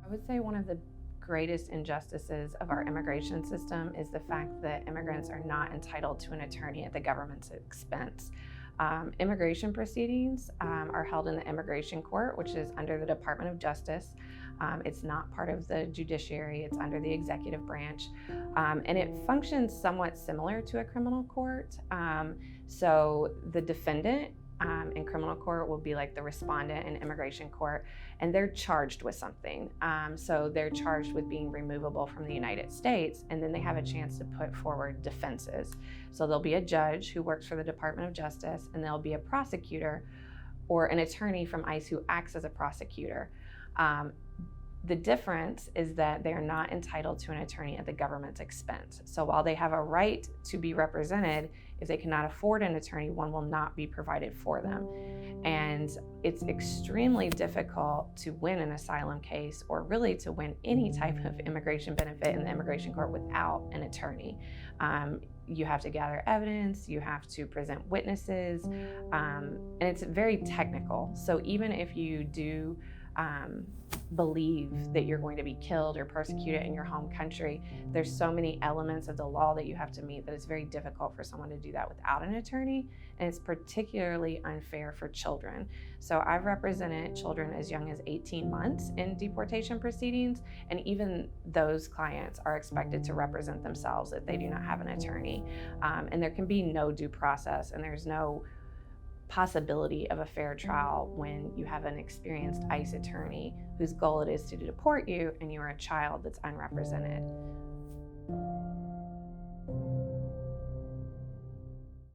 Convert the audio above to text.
I would say one of the greatest injustices of our immigration system is the fact that immigrants are not entitled to an attorney at the government's expense. Immigration proceedings are held in the immigration court, which is under the Department of Justice. It's not part of the judiciary, it's under the executive branch. And it functions somewhat similar to a criminal court. So the defendant in criminal court will be like the respondent in immigration court, and they're charged with something. So they're charged with being removable from the United States, and then they have a chance to put forward defenses. So there'll be a judge who works for the Department of Justice, and there'll be a prosecutor or an attorney from ICE who acts as a prosecutor. The difference is that they are not entitled to an attorney at the government's expense. So while they have a right to be represented, if they cannot afford an attorney, one will not be provided for them. And it's extremely difficult to win an asylum case, or really to win any type of immigration benefit in the immigration court without an attorney. You have to gather evidence, you have to present witnesses, and it's very technical. So even if you do believe that you're going to be killed or persecuted in your home country, there's so many elements of the law that you have to meet that it's very difficult for someone to do that without an attorney, and it's particularly unfair for children. So I've represented children as young as 18 months in deportation proceedings, and even those clients are expected to represent themselves if they do not have an attorney. And there can be no due process, and there's no possibility of a fair trial when you have an experienced ICE attorney whose goal it is to deport you and you are a child that's unrepresented.